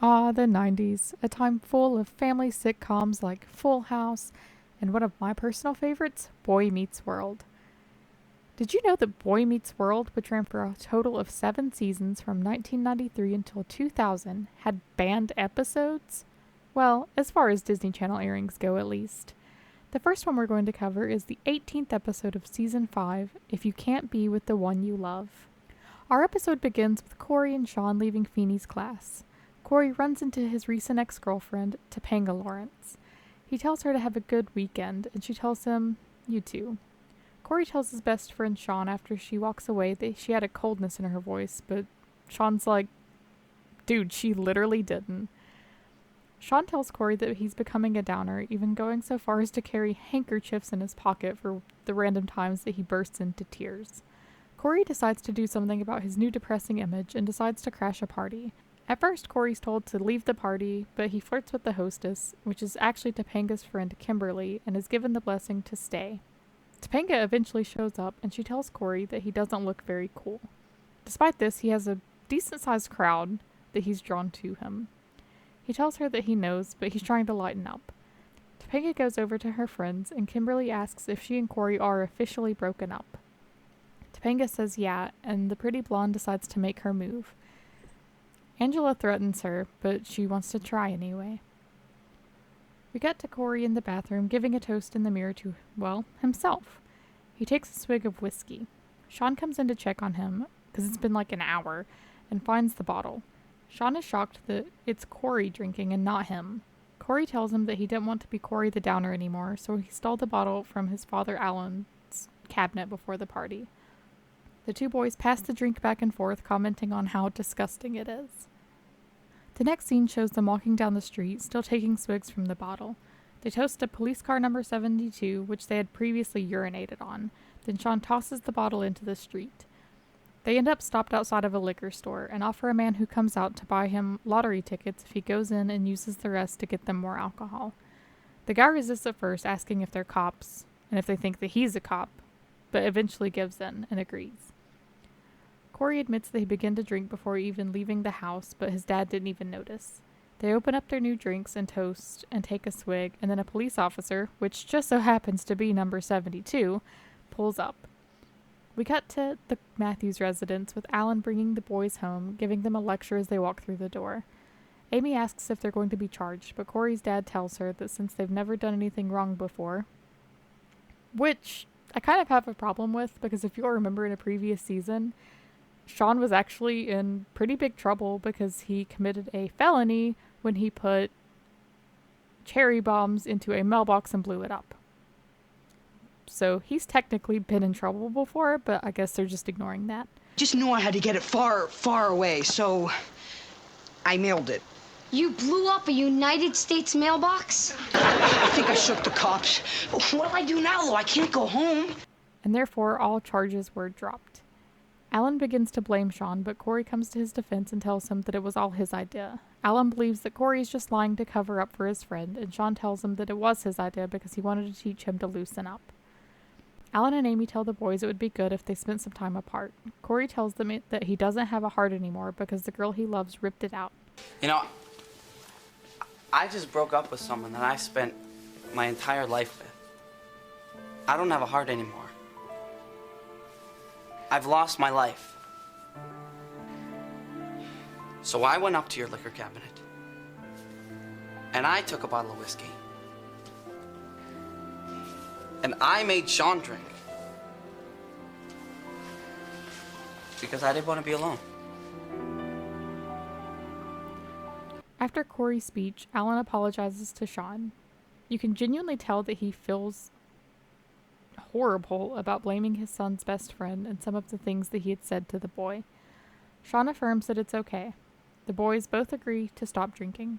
Ah, the 90s, a time full of family sitcoms like Full House and one of my personal favorites, Boy Meets World. Did you know that Boy Meets World, which ran for a total of 7 seasons from 1993 until 2000, had banned episodes? Well, as far as Disney Channel airings go, at least. The first one we're going to cover is the 18th episode of Season 5, If You Can't Be with the One You Love. Our episode begins with Corey and Sean leaving Feeney's class. Corey runs into his recent ex-girlfriend, Topanga Lawrence. He tells her to have a good weekend, and she tells him, "You too." Corey tells his best friend Sean after she walks away that she had a coldness in her voice, but Sean's like, dude, she literally didn't. Sean tells Corey that he's becoming a downer, even going so far as to carry handkerchiefs in his pocket for the random times that he bursts into tears. Corey decides to do something about his new depressing image and decides to crash a party. At first, Corey's told to leave the party, but he flirts with the hostess, which is actually Topanga's friend Kimberly, and is given the blessing to stay. Topanga eventually shows up, and she tells Corey that he doesn't look very cool. Despite this, he has a decent-sized crowd that he's drawn to him. He tells her that he knows, but he's trying to lighten up. Topanga goes over to her friends, and Kimberly asks if she and Corey are officially broken up. Topanga says yeah, and the pretty blonde decides to make her move. Angela threatens her, but she wants to try anyway. We get to Corey in the bathroom giving a toast in the mirror to, well, himself. He takes a swig of whiskey. Sean comes in to check on him, because it's been like an hour, and finds the bottle. Sean is shocked that it's Corey drinking and not him. Corey tells him that he didn't want to be Corey the Downer anymore, so he stole the bottle from his father Alan's cabinet before the party. The two boys pass the drink back and forth, commenting on how disgusting it is. The next scene shows them walking down the street, still taking swigs from the bottle. They toast a police car number 72, which they had previously urinated on. Then Sean tosses the bottle into the street. They end up stopped outside of a liquor store and offer a man who comes out to buy him lottery tickets if he goes in and uses the rest to get them more alcohol. The guy resists at first, asking if they're cops and if they think that he's a cop, but eventually gives in and agrees. Corey admits that he began to drink before even leaving the house, but his dad didn't even notice. They open up their new drinks and toast and take a swig, and then a police officer, which just so happens to be number 72, pulls up. We cut to the Matthews residence with Alan bringing the boys home, giving them a lecture as they walk through the door. Amy asks if they're going to be charged, but Corey's dad tells her that since they've never done anything wrong before, which I kind of have a problem with, because if you'll remember in a previous season, Sean was actually in pretty big trouble because he committed a felony when he put cherry bombs into a mailbox and blew it up. So he's technically been in trouble before, but I guess they're just ignoring that. Just knew I had to get it far, far away, so I mailed it. You blew up a United States mailbox? I think I shook the cops. What do I do now, though? I can't go home. And therefore, all charges were dropped. Alan begins to blame Sean, but Corey comes to his defense and tells him that it was all his idea. Alan believes that Corey is just lying to cover up for his friend, and Sean tells him that it was his idea because he wanted to teach him to loosen up. Alan and Amy tell the boys it would be good if they spent some time apart. Corey tells them that he doesn't have a heart anymore because the girl he loves ripped it out. You know, I just broke up with someone that I spent my entire life with. I don't have a heart anymore. I've lost my life. So I went up to your liquor cabinet and I took a bottle of whiskey and I made Sean drink because I didn't want to be alone. After Corey's speech, Alan apologizes to Sean. You can genuinely tell that he feels horrible about blaming his son's best friend and some of the things that he had said to the boy. Sean affirms that it's okay. The boys both agree to stop drinking.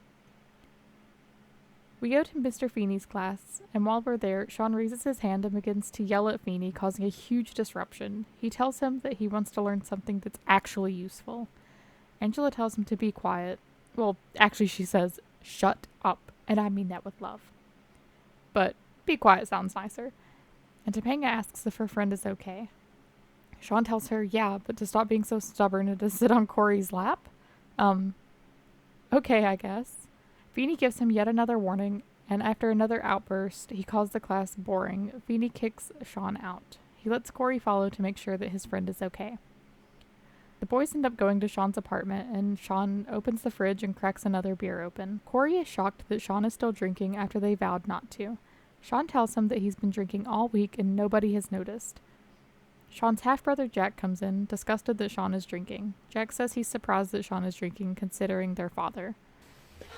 We go to Mr. Feeney's class, and while we're there, Sean raises his hand and begins to yell at Feeney, causing a huge disruption. He tells him that he wants to learn something that's actually useful. Angela tells him to be quiet. Well, actually she says, "Shut up," and I mean that with love. But be quiet sounds nicer. And Topanga asks if her friend is okay. Sean tells her, yeah, but to stop being so stubborn and to sit on Corey's lap? Okay, I guess. Feeney gives him yet another warning, and after another outburst, he calls the class boring. Feeney kicks Sean out. He lets Corey follow to make sure that his friend is okay. The boys end up going to Sean's apartment, and Sean opens the fridge and cracks another beer open. Corey is shocked that Sean is still drinking after they vowed not to. Sean tells him that he's been drinking all week and nobody has noticed. Sean's half-brother Jack comes in, disgusted that Sean is drinking. Jack says he's surprised that Sean is drinking, considering their father.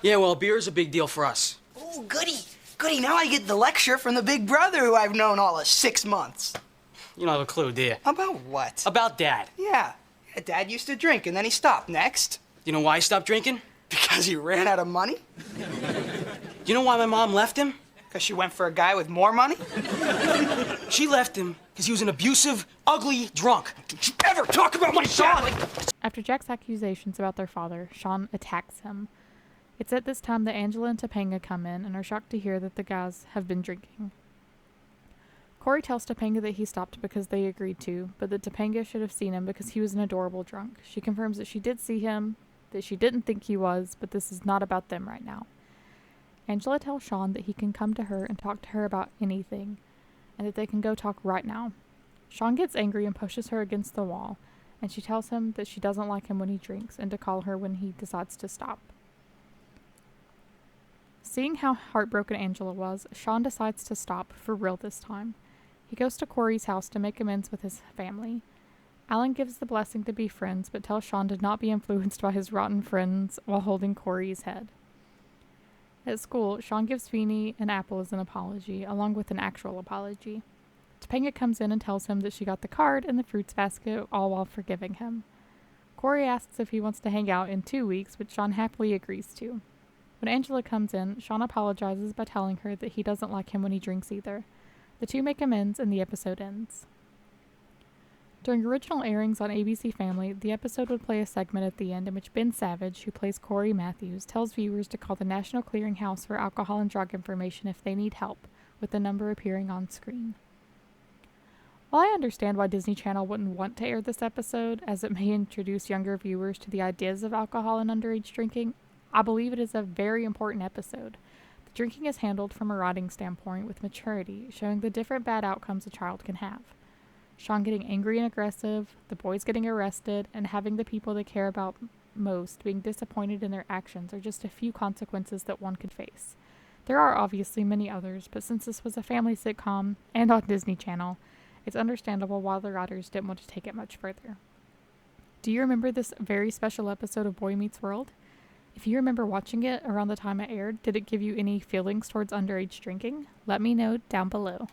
Yeah, well, beer is a big deal for us. Oh, goody. Goody, now I get the lecture from the big brother who I've known all of 6 months. You don't have a clue, do you? About what? About Dad. Yeah. Dad used to drink, and then he stopped. Next. You know why he stopped drinking? Because he ran out of money? You know why my mom left him? Because she went for a guy with more money? She left him because he was an abusive, ugly drunk. Don't you ever talk about my son! After Jack's accusations about their father, Sean attacks him. It's at this time that Angela and Topanga come in and are shocked to hear that the guys have been drinking. Corey tells Topanga that he stopped because they agreed to, but that Topanga should have seen him because he was an adorable drunk. She confirms that she did see him, that she didn't think he was, but this is not about them right now. Angela tells Sean that he can come to her and talk to her about anything, and that they can go talk right now. Sean gets angry and pushes her against the wall, and she tells him that she doesn't like him when he drinks and to call her when he decides to stop. Seeing how heartbroken Angela was, Sean decides to stop for real this time. He goes to Corey's house to make amends with his family. Alan gives the blessing to be friends, but tells Sean to not be influenced by his rotten friends while holding Corey's head. At school, Sean gives Feeney an apple as an apology, along with an actual apology. Topanga comes in and tells him that she got the card and the fruits basket, all while forgiving him. Corey asks if he wants to hang out in 2 weeks, which Sean happily agrees to. When Angela comes in, Sean apologizes by telling her that he doesn't like him when he drinks either. The two make amends and the episode ends. During original airings on ABC Family, the episode would play a segment at the end in which Ben Savage, who plays Corey Matthews, tells viewers to call the National Clearinghouse for Alcohol and Drug Information if they need help, with the number appearing on screen. While I understand why Disney Channel wouldn't want to air this episode, as it may introduce younger viewers to the ideas of alcohol and underage drinking, I believe it is a very important episode. The drinking is handled from a writing standpoint with maturity, showing the different bad outcomes a child can have. Sean getting angry and aggressive, the boys getting arrested, and having the people they care about most being disappointed in their actions are just a few consequences that one could face. There are obviously many others, but since this was a family sitcom and on Disney Channel, it's understandable why the writers didn't want to take it much further. Do you remember this very special episode of Boy Meets World? If you remember watching it around the time it aired, did it give you any feelings towards underage drinking? Let me know down below.